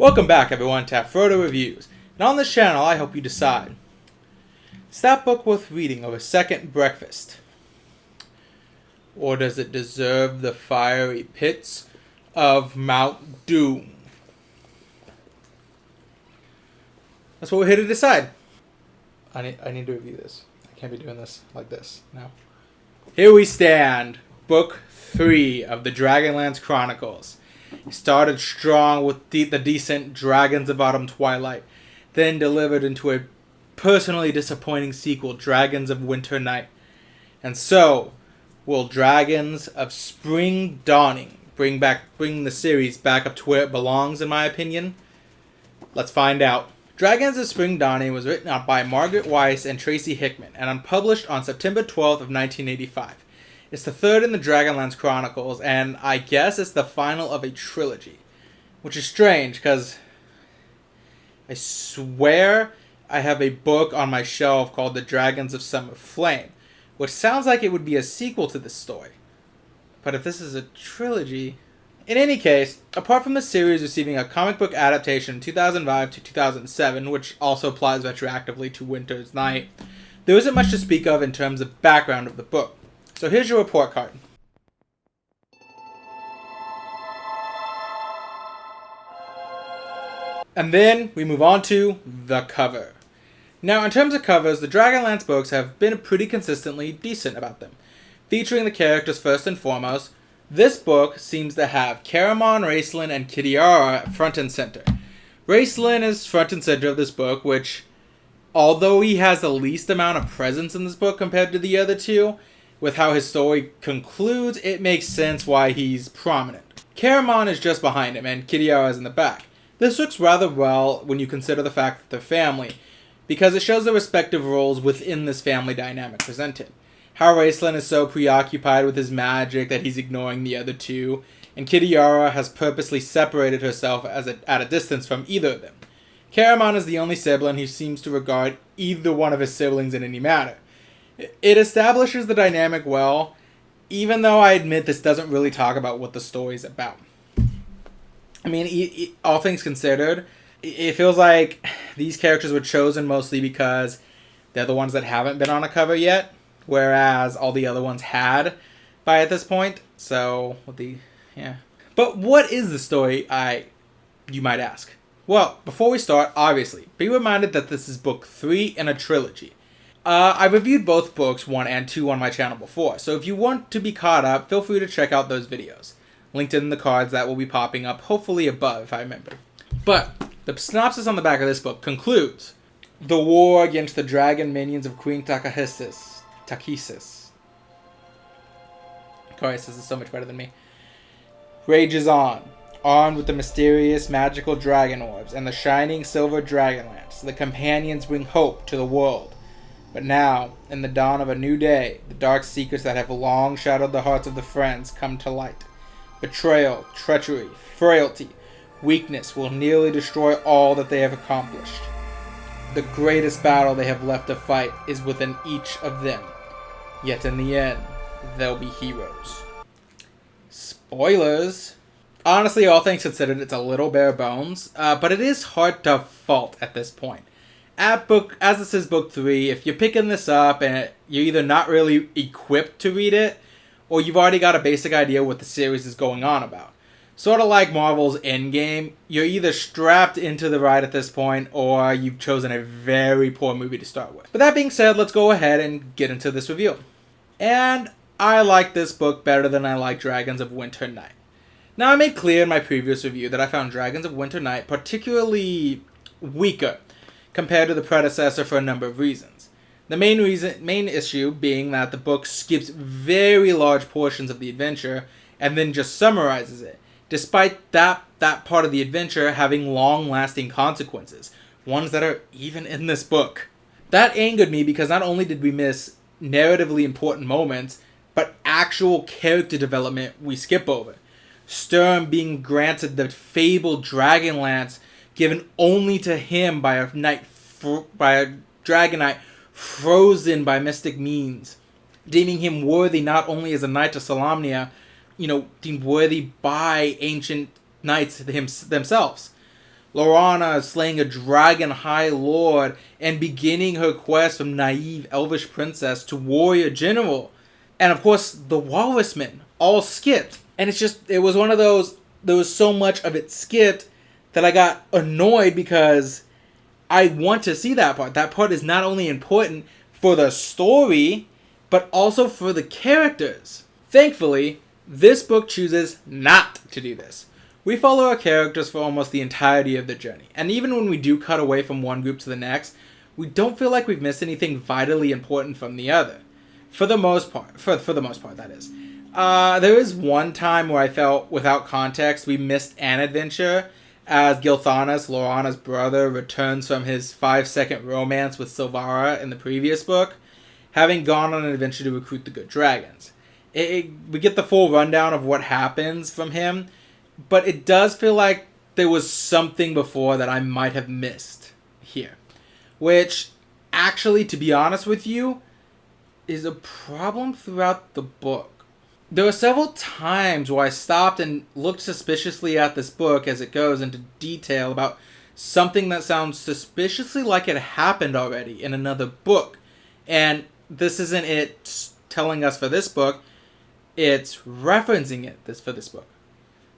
Welcome back everyone to Afrodo Reviews, and on this channel I help you decide, is that book worth reading over a second breakfast? Or does it deserve the fiery pits of Mount Doom? That's what we're here to decide. I need to review this. I can't be doing this like this now. Here we stand, Book 3 of the Dragonlance Chronicles. It started strong with the decent Dragons of Autumn Twilight, then delivered into a personally disappointing sequel, Dragons of Winter Night. And so, will Dragons of Spring Dawning bring the series back up to where it belongs, in my opinion? Let's find out. Dragons of Spring Dawning was written by Margaret, Weis and Tracy Hickman, and unpublished on September 12th of 1985. It's the third in the Dragonlance Chronicles, and I guess it's the final of a trilogy. Which is strange, because I swear I have a book on my shelf called The Dragons of Summer Flame, which sounds like it would be a sequel to this story. But if this is a trilogy... In any case, apart from the series receiving a comic book adaptation in 2005 to 2007, which also applies retroactively to Winter's Night, there isn't much to speak of in terms of background of the book. So here's your report card. And then we move on to the cover. Now, in terms of covers, the Dragonlance books have been pretty consistently decent about them. Featuring the characters first and foremost, this book seems to have Caramon, Raistlin, and Kitiara front and center. Raistlin is front and center of this book, which, although he has the least amount of presence in this book compared to the other two, with how his story concludes, it makes sense why he's prominent. Caramon is just behind him, and Kitiara is in the back. This works rather well when you consider the fact that they're family, because it shows the respective roles within this family dynamic presented. How Raistlin is so preoccupied with his magic that he's ignoring the other two, and Kitiara has purposely separated herself at a distance from either of them. Caramon is the only sibling who seems to regard either one of his siblings in any matter. It establishes the dynamic well, even though I admit this doesn't really talk about what the story's about. I mean, all things considered, it feels like these characters were chosen mostly because they're the ones that haven't been on a cover yet, whereas all the other ones had by at this point. So, But what is the story, you might ask? Well, before we start, obviously, be reminded that this is book 3 in a trilogy. I've reviewed both books 1 and 2 on my channel before, so if you want to be caught up, feel free to check out those videos. Linked in the cards that will be popping up, hopefully above, if I remember. But the synopsis on the back of this book concludes: the war against the dragon minions of Queen Takesis. Christ, this is so much better than me. Rages on. Armed with the mysterious magical dragon orbs and the shining silver dragonlance, the companions bring hope to the world. But now, in the dawn of a new day, the dark secrets that have long shadowed the hearts of the friends come to light. Betrayal, treachery, frailty, weakness will nearly destroy all that they have accomplished. The greatest battle they have left to fight is within each of them. Yet in the end, they'll be heroes. Spoilers! Honestly, all things considered, it's a little bare bones, but it is hard to fault at this point. As this is book 3, if you're picking this up and you're either not really equipped to read it, or you've already got a basic idea what the series is going on about. Sort of like Marvel's Endgame, you're either strapped into the ride at this point, or you've chosen a very poor movie to start with. But that being said, let's go ahead and get into this review. And I like this book better than I like Dragons of Winter Night. Now, I made clear in my previous review that I found Dragons of Winter Night particularly weaker compared to the predecessor for a number of reasons. The main issue being that the book skips very large portions of the adventure and then just summarizes it, despite that part of the adventure having long-lasting consequences, ones that are even in this book. That angered me because not only did we miss narratively important moments, but actual character development we skip over. Sturm being granted the fabled Dragonlance given only to him by a dragon knight frozen by mystic means, deeming him worthy not only as a knight of Solamnia, deemed worthy by ancient knights themselves. Laurana slaying a dragon high lord and beginning her quest from naive elvish princess to warrior general. And of course, the walrusmen all skipped. And it was one of those, there was so much of it skipped that I got annoyed because I want to see that part. That part is not only important for the story, but also for the characters. Thankfully, this book chooses not to do this. We follow our characters for almost the entirety of the journey, and even when we do cut away from one group to the next, we don't feel like we've missed anything vitally important from the other. For the most part, that is. There is one time where I felt, without context, we missed an adventure, as Gilthanas, Laurana's brother, returns from his 5-second romance with Silvara in the previous book, having gone on an adventure to recruit the good dragons. We get the full rundown of what happens from him, but it does feel like there was something before that I might have missed here. Which, actually, to be honest with you, is a problem throughout the book. There were several times where I stopped and looked suspiciously at this book as it goes into detail about something that sounds suspiciously like it happened already in another book. And this isn't it telling us for this book, it's referencing it for this book.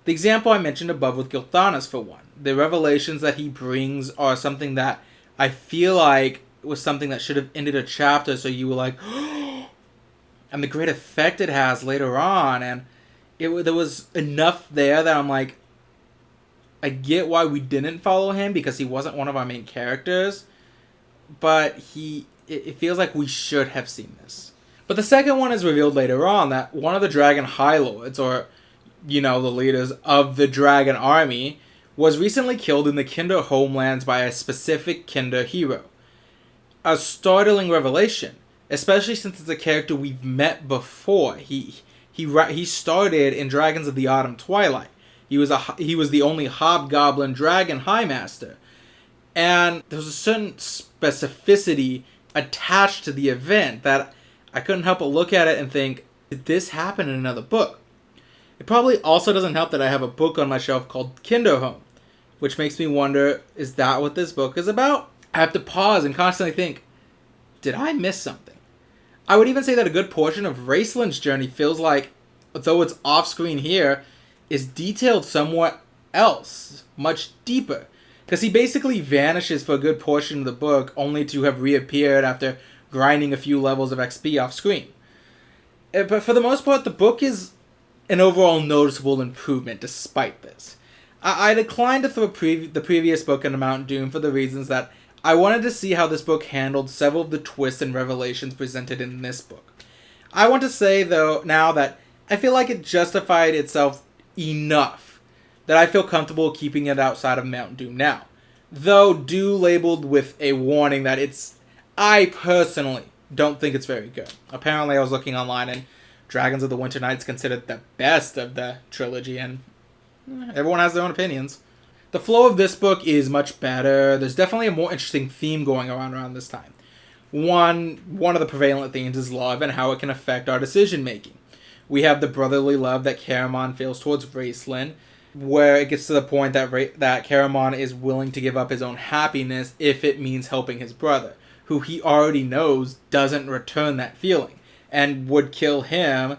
The example I mentioned above with Gilthanas, for one. The revelations that he brings are something that I feel like was something that should have ended a chapter, so you were like, and the great effect it has later on, and there was enough there that I'm like, I get why we didn't follow him, because he wasn't one of our main characters, but it feels like we should have seen this. But the second one is revealed later on, that one of the Dragon High Lords, or, the leaders of the Dragon Army, was recently killed in the Kinder homelands by a specific Kinder hero. A startling revelation, especially since it's a character we've met before. He started in Dragons of the Autumn Twilight. He was the only Hobgoblin Dragon High Master. And there was a certain specificity attached to the event that I couldn't help but look at it and think, did this happen in another book? It probably also doesn't help that I have a book on my shelf called Kinderhome, which makes me wonder, is that what this book is about? I have to pause and constantly think, did I miss something? I would even say that a good portion of Raceland's journey feels like, though it's off-screen here, is detailed somewhere else, much deeper. Because he basically vanishes for a good portion of the book, only to have reappeared after grinding a few levels of XP off-screen. But for the most part, the book is an overall noticeable improvement despite this. I declined to throw the previous book into Mount Doom for the reasons that I wanted to see how this book handled several of the twists and revelations presented in this book. I want to say, though, now that I feel like it justified itself enough that I feel comfortable keeping it outside of Mount Doom now. Though labeled with a warning that I personally don't think it's very good. Apparently I was looking online and Dragons of the Winter Night is considered the best of the trilogy, and everyone has their own opinions. The flow of this book is much better. There's definitely a more interesting theme going around this time. One of the prevalent themes is love and how it can affect our decision making. We have the brotherly love that Caramon feels towards Raceland, where it gets to the point that Caramon is willing to give up his own happiness if it means helping his brother, who he already knows doesn't return that feeling, and would kill him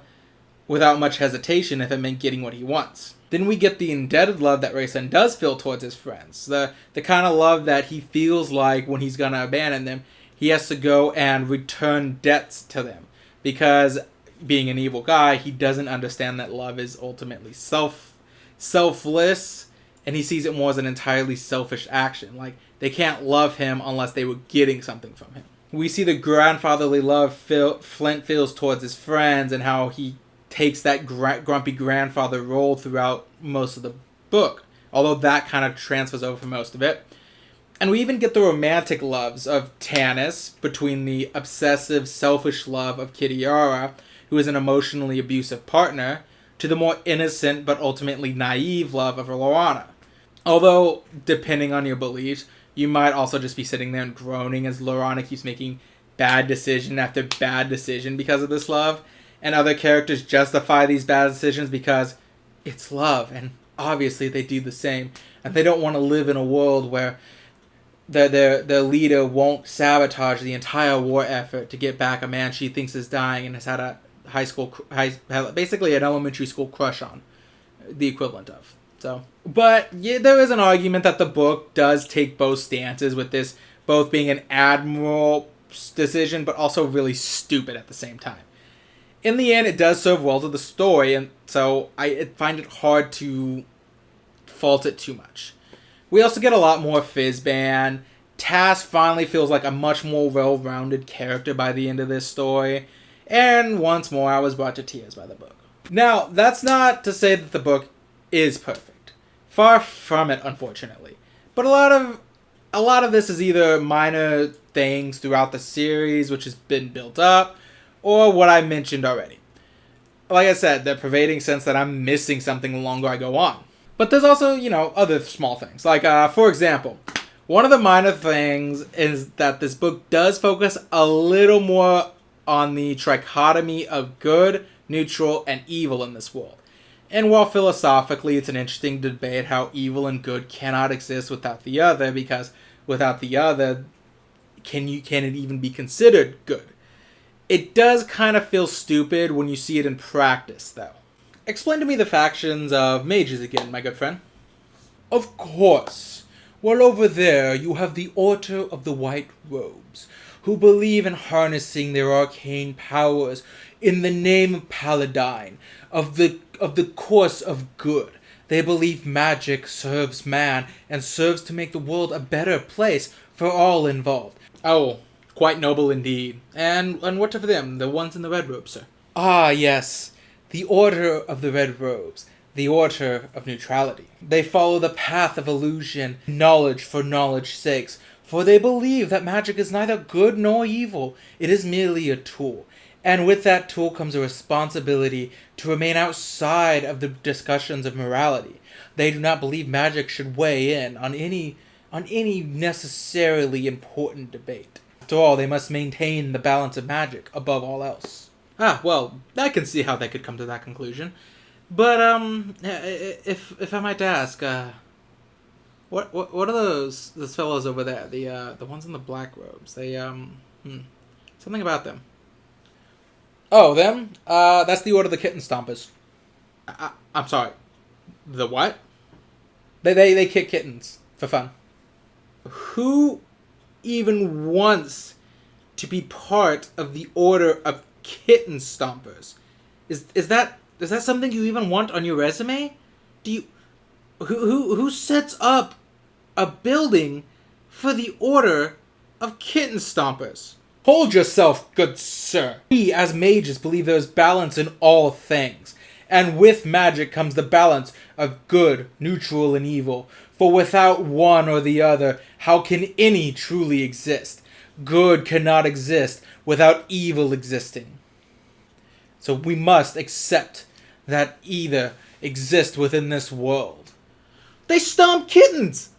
without much hesitation if it meant getting what he wants. Then we get the indebted love that Raceland does feel towards his friends. The kind of love that he feels like when he's going to abandon them, he has to go and return debts to them. Because, being an evil guy, he doesn't understand that love is ultimately selfless, and he sees it more as an entirely selfish action. Like, they can't love him unless they were getting something from him. We see the grandfatherly love Flint feels towards his friends, and how he takes that grumpy grandfather role throughout most of the book, although that kind of transfers over for most of it. And we even get the romantic loves of Tanis between the obsessive, selfish love of Kitiara, who is an emotionally abusive partner, to the more innocent but ultimately naive love of Laurana. Although, depending on your beliefs, you might also just be sitting there and groaning as Laurana keeps making bad decision after bad decision because of this love, and other characters justify these bad decisions because it's love, and obviously they do the same. and they don't want to live in a world where their leader won't sabotage the entire war effort to get back a man she thinks is dying and has had a basically an elementary school crush on, the equivalent of. So, but yeah, there is an argument that the book does take both stances, with this both being an admirable decision but also really stupid at the same time. In the end, it does serve well to the story, and so I find it hard to fault it too much. We also get a lot more Fizban. Tass finally feels like a much more well-rounded character by the end of this story. And once more, I was brought to tears by the book. Now, that's not to say that the book is perfect. Far from it, unfortunately. But a lot of this is either minor things throughout the series, which has been built up, or what I mentioned already. Like I said, the pervading sense that I'm missing something the longer I go on. But there's also, other small things. Like, for example, one of the minor things is that this book does focus a little more on the trichotomy of good, neutral, and evil in this world. And while philosophically it's an interesting debate how evil and good cannot exist without the other, because without the other, can it even be considered good? It does kind of feel stupid when you see it in practice, though. Explain to me the factions of mages again, my good friend. Of course. Well, over there you have the Order of the White Robes, who believe in harnessing their arcane powers in the name of Paladine, of the course of good. They believe magic serves man and serves to make the world a better place for all involved. Oh, quite noble indeed. And what of them, the ones in the red robes, sir? Ah, yes. The Order of the Red Robes, the Order of Neutrality. They follow the path of illusion, knowledge for knowledge's sakes, for they believe that magic is neither good nor evil, it is merely a tool. And with that tool comes a responsibility to remain outside of the discussions of morality. They do not believe magic should weigh in on any necessarily important debate. After all, they must maintain the balance of magic above all else. Ah, well, I can see how they could come to that conclusion. But, if I might ask, what are those fellows over there? The ones in the black robes. They, something about them. Oh, them? That's the Order of the Kitten Stompers. I'm sorry. The what? They kick kittens for fun. Who even wants to be part of the Order of Kitten Stompers? Is that something you even want on your resume? Who sets up a building for the Order of Kitten Stompers? Hold yourself, good sir. We as mages believe there is balance in all things, and with magic comes the balance of good, neutral, and evil. For without one or the other, how can any truly exist? Good cannot exist without evil existing. So we must accept that either exist within this world. They stomp kittens!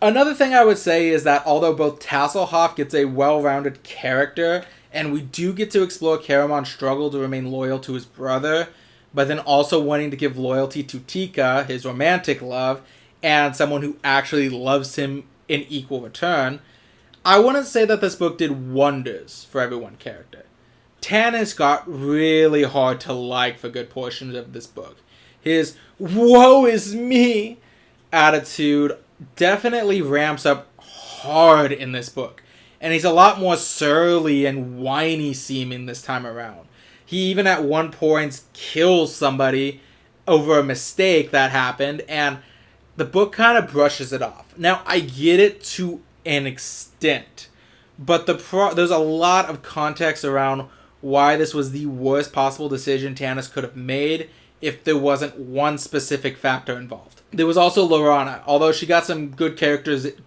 Another thing I would say is that although both Tasselhoff gets a well-rounded character, and we do get to explore Caramon's struggle to remain loyal to his brother, but then also wanting to give loyalty to Tika, his romantic love, and someone who actually loves him in equal return, I wouldn't say that this book did wonders for every one character. Tanis got really hard to like for good portions of this book. His "woe is me" attitude definitely ramps up hard in this book. And he's a lot more surly and whiny seeming this time around. He even at one point kills somebody over a mistake that happened, and the book kind of brushes it off. Now, I get it to an extent, but there's a lot of context around why this was the worst possible decision Tanis could have made if there wasn't one specific factor involved. There was also Lorana, although she got some good characterization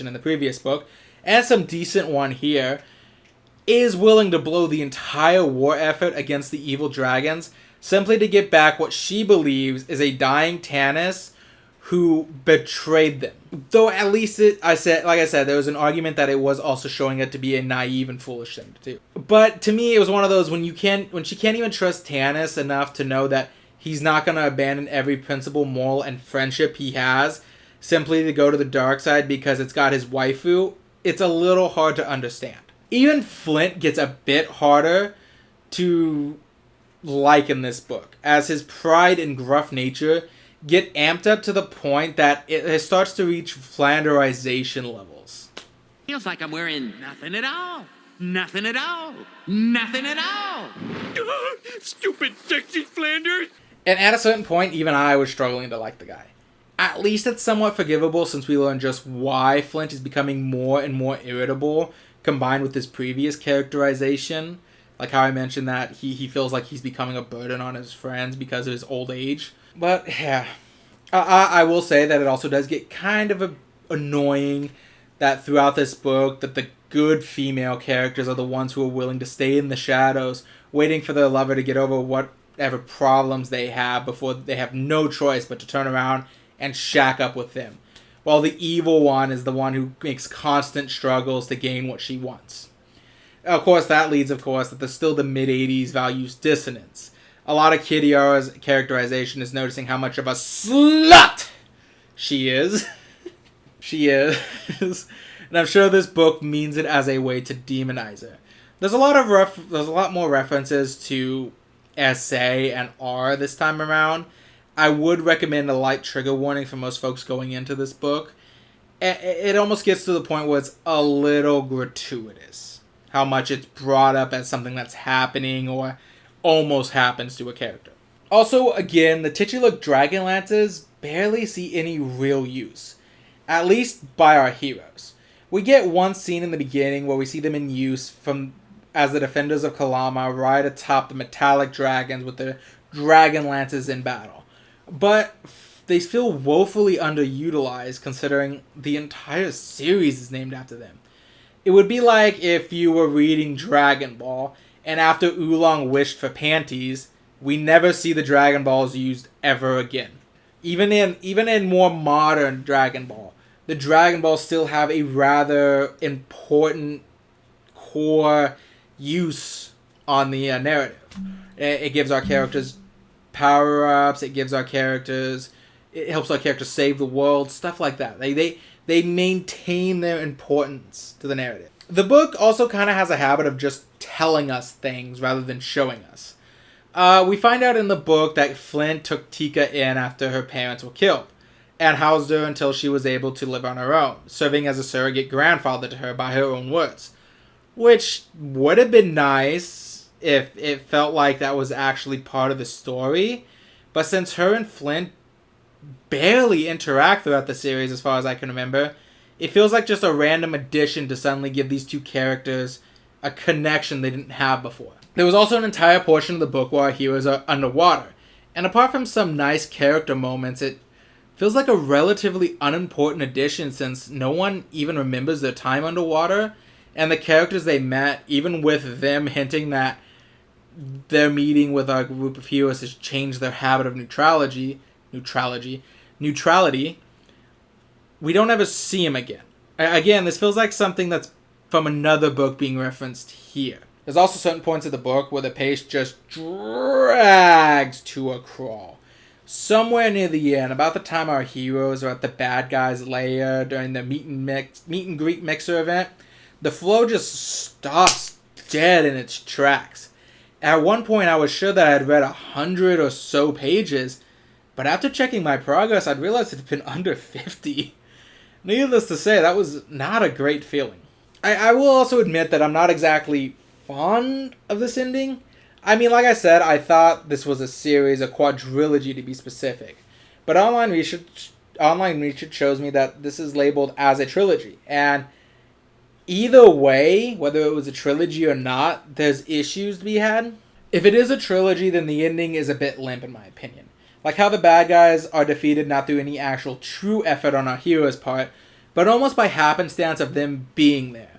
in the previous book, and some decent one here, is willing to blow the entire war effort against the evil dragons simply to get back what she believes is a dying Tanis who betrayed them. Though at least like I said, there was an argument that it was also showing it to be a naive and foolish thing to do. But to me, it was one of those when she can't even trust Tanis enough to know that he's not going to abandon every principle, moral, and friendship he has simply to go to the dark side because it's got his waifu, it's a little hard to understand. Even Flint gets a bit harder to like in this book, as his pride and gruff nature get amped up to the point that it starts to reach Flanderization levels. Feels like I'm wearing nothing at all. Nothing at all. Nothing at all. Stupid sexy Flanders. And at a certain point, even I was struggling to like the guy. At least it's somewhat forgivable since we learn just why Flint is becoming more and more irritable, combined with his previous characterization. Like how I mentioned that he feels like he's becoming a burden on his friends because of his old age. But, yeah. I will say that it also does get kind of annoying that throughout this book, that the good female characters are the ones who are willing to stay in the shadows, waiting for their lover to get over whatever problems they have before they have no choice but to turn around and shack up with them. While the evil one is the one who makes constant struggles to gain what she wants. Of course, that leads, that the mid-80s values dissonance. A lot of Kidiara's characterization is noticing how much of a slut she is. She is. And I'm sure this book means it as a way to demonize her. There's a lot more references to SA and R this time around. I would recommend a light trigger warning for most folks going into this book. It almost gets to the point where it's a little gratuitous. How much it's brought up as something that's happening or almost happens to a character. Also, again, the titular Dragonlances barely see any real use. At least by our heroes. We get one scene in the beginning where we see them in use as the defenders of Kalama ride atop the metallic dragons with their Dragonlances in battle. But they feel woefully underutilized considering the entire series is named after them. It would be like if you were reading Dragon Ball, and after Oolong wished for panties, we never see the Dragon Balls used ever again. Even in more modern Dragon Ball, the Dragon Balls still have a rather important core use on the narrative. It gives our characters power-ups, it helps our characters save the world, stuff like that. They maintain their importance to the narrative. The book also kind of has a habit of just telling us things rather than showing us. We find out in the book that Flint took Tika in after her parents were killed, and housed her until she was able to live on her own, serving as a surrogate grandfather to her by her own words. Which would have been nice if it felt like that was actually part of the story, but since her and Flint barely interact throughout the series as far as I can remember, it feels like just a random addition to suddenly give these two characters a connection they didn't have before. There was also an entire portion of the book where our heroes are underwater, and apart from some nice character moments, it feels like a relatively unimportant addition since no one even remembers their time underwater, and the characters they met, even with them hinting that their meeting with our group of heroes has changed their habit of neutrality, we don't ever see him again. Again, this feels like something that's from another book being referenced here. There's also certain points of the book where the pace just drags to a crawl. Somewhere near the end, about the time our heroes are at the bad guy's lair during the meet and greet mixer event, the flow just stops dead in its tracks. At one point, I was sure that I had read 100 or so pages, but after checking my progress, I'd realized it had been under 50. Needless to say, that was not a great feeling. I will also admit that I'm not exactly fond of this ending. I mean, like I said, I thought this was a series, a quadrilogy to be specific. But online research shows me that this is labeled as a trilogy. And either way, whether it was a trilogy or not, there's issues to be had. If it is a trilogy, then the ending is a bit limp in my opinion. Like how the bad guys are defeated not through any actual true effort on our hero's part, but almost by happenstance of them being there.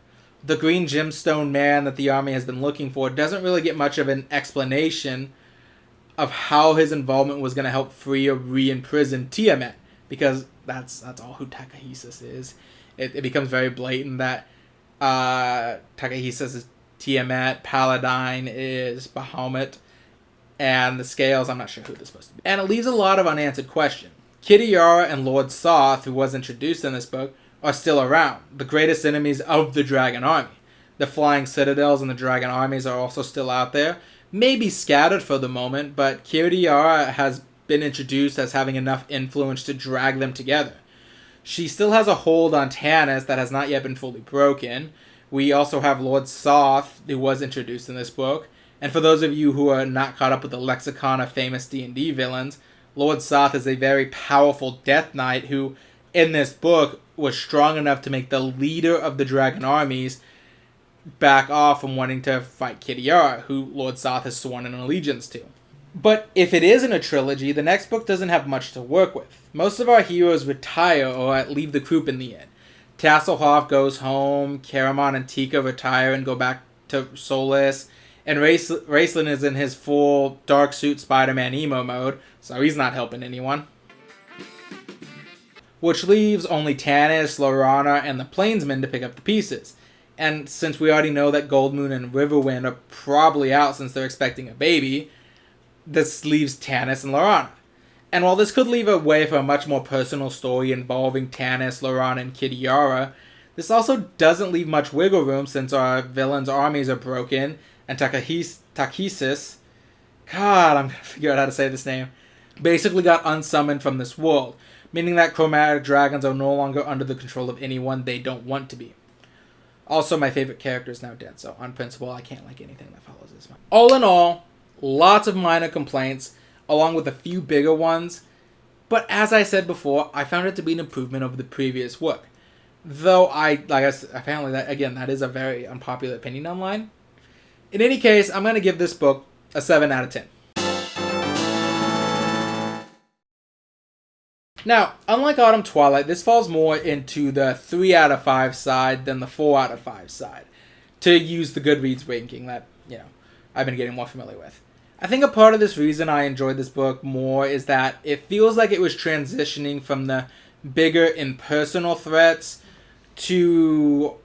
The green gemstone man that the army has been looking for doesn't really get much of an explanation of how his involvement was going to help free or re-imprison Tiamat, because that's all who Takahisis is. It becomes very blatant that Takahisis is Tiamat, Paladine is Bahamut. and the Scales, I'm not sure who they're supposed to be. And it leaves a lot of unanswered questions. Kitiara and Lord Soth, who was introduced in this book, are still around, the greatest enemies of the Dragon Army. The Flying Citadels and the Dragon Armies are also still out there, maybe scattered for the moment, but Kitiara has been introduced as having enough influence to drag them together. She still has a hold on Tanis that has not yet been fully broken. We also have Lord Soth, who was introduced in this book. And for those of you who are not caught up with the lexicon of famous D&D villains, Lord Soth is a very powerful Death Knight who, in this book, was strong enough to make the leader of the Dragon armies back off from wanting to fight Kitiara, who Lord Soth has sworn an allegiance to. But if it isn't a trilogy, the next book doesn't have much to work with. Most of our heroes retire or leave the group in the end. Tasselhoff goes home, Caramon and Tika retire and go back to Solus, and Raceland is in his full dark suit Spider-Man emo mode, so he's not helping anyone. Which leaves only Tanis, Lorana, and the Plainsmen to pick up the pieces. And since we already know that Goldmoon and Riverwind are probably out since they're expecting a baby, this leaves Tanis and Lorana. And while this could leave a way for a much more personal story involving Tanis, Lorana, and Kitiara, this also doesn't leave much wiggle room since our villains' armies are broken, and Takesis, God, I'm going to figure out how to say this name, basically got unsummoned from this world, meaning that chromatic dragons are no longer under the control of anyone they don't want to be. Also, my favorite character is now dead, so on principle, I can't like anything that follows this one. All in all, lots of minor complaints, along with a few bigger ones, but as I said before, I found it to be an improvement over the previous work. Though apparently that is a very unpopular opinion online. In any case, I'm going to give this book a 7 out of 10. Now, unlike Autumn Twilight, this falls more into the 3 out of 5 side than the 4 out of 5 side, to use the Goodreads ranking that, I've been getting more familiar with. I think a part of this reason I enjoyed this book more is that it feels like it was transitioning from the bigger impersonal threats to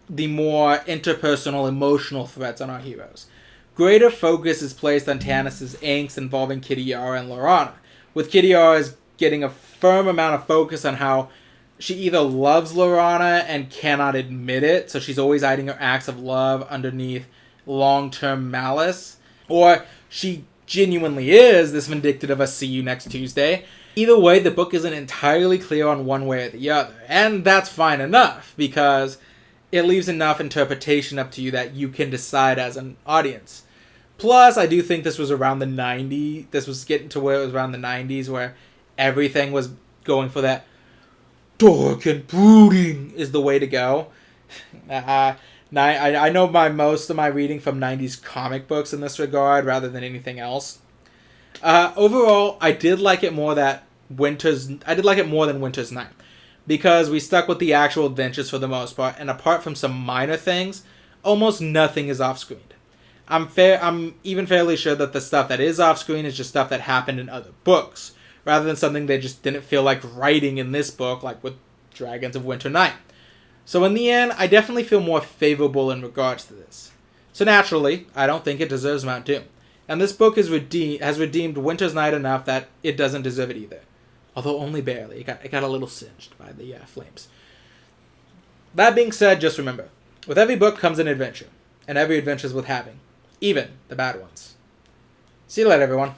the more interpersonal, emotional threats on our heroes. Greater focus is placed on Tanis' angst involving Kitiara and Lorana, with Kitiara's getting a firm amount of focus on how she either loves Lorana and cannot admit it, so she's always hiding her acts of love underneath long-term malice, or she genuinely is this vindictive see you next Tuesday. Either way, the book isn't entirely clear on one way or the other, and that's fine enough, because it leaves enough interpretation up to you that you can decide as an audience. Plus, I do think this was around the 90s, this was getting to where it was around the 90s, where everything was going for that dark and brooding is the way to go. I know most of my reading from 90s comic books in this regard rather than anything else. Overall, I did like it more than Winter's Night, because we stuck with the actual adventures for the most part, and apart from some minor things, almost nothing is off-screen. I'm even fairly sure that the stuff that is off-screen is just stuff that happened in other books, rather than something they just didn't feel like writing in this book, like with Dragons of Winter Night. So in the end, I definitely feel more favorable in regards to this. So naturally, I don't think it deserves Mount Doom. And this book has redeemed Winter's Night enough that it doesn't deserve it either. Although only barely. It got a little singed by the flames. That being said, just remember, with every book comes an adventure. And every adventure is worth having. Even the bad ones. See you later, everyone.